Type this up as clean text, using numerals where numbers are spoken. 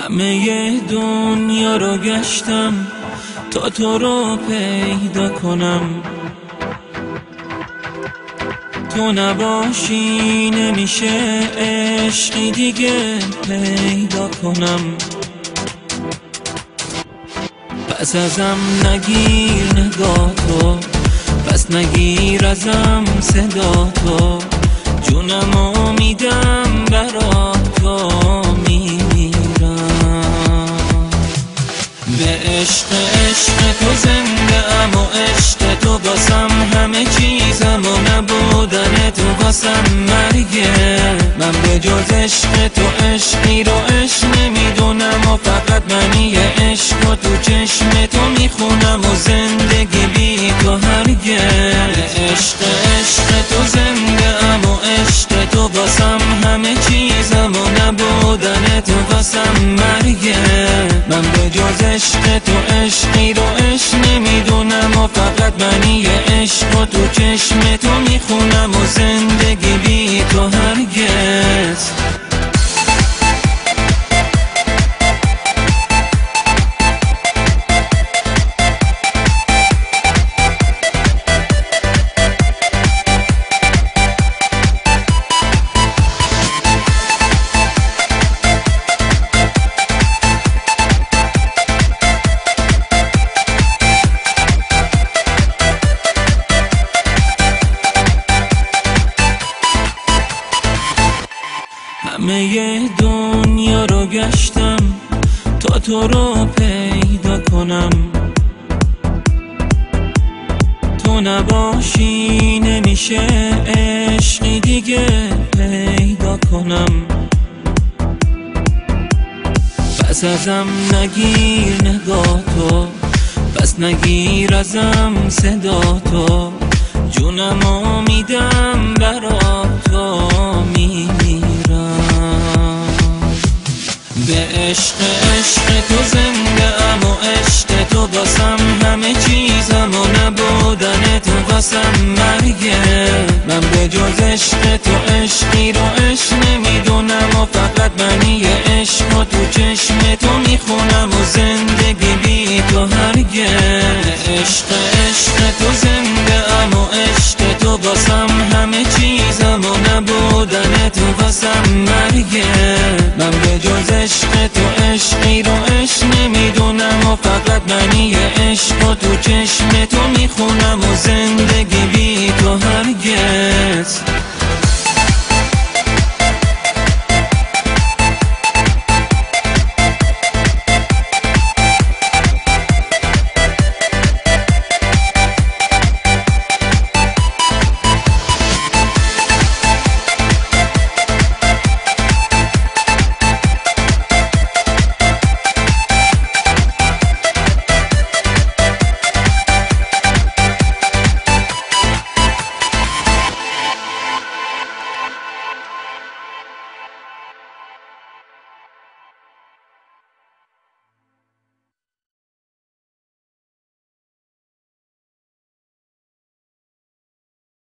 همه دنیا رو گشتم تا تو رو پیدا کنم، تو نباشی نمیشه عشقی دیگه پیدا کنم. پس ازم نگیر نگاه تو، پس نگیر ازم صدا تو، جونمو میدم برا تو، میمیرم به عشق تو زنده ام و عشق تو باسم همه چیزم و نبودن تو باسم مرگه. من به جز عشق تو عشقی رو عشق نمیدونم و فقط منی عشق و تو چشم تو میخونم و زندگی بی تو هرگز. به عشق تو زنده ام و عشق تو باسم همه چیزم و نبودن تو باسم مرگه. من به جز عشق تو عشقی رو عشق نمیدونم و فقط منی عشق و تو چشم تو میخونم و زندگی بی تو هرگز. همه دنیا رو گشتم تا تو رو پیدا کنم، تو نباشی نمیشه عشقی دیگه پیدا کنم. پس ازم نگیر نگاه تو، پس نگیر ازم صدا تو، جونمو میدم برا تو، به عشق تو زنده ام و عشق تو باسم همه چیزم و نبودن تو باسم مرگه. من به جز عشق تو عشقی رو عشق نمیدونم و فقط منی عشق و تو چشم تو میخونم و زندگی بی تو هرگز. عشق تو زنده ام و عشق تو باسم همه چیزم و نبودن تو باسم مرگه. من به جز عشق تو عشقی رو عشق نمیدونم و فقط منی عشق و تو چشم تو میخونم و زندگی بی تو هرگز.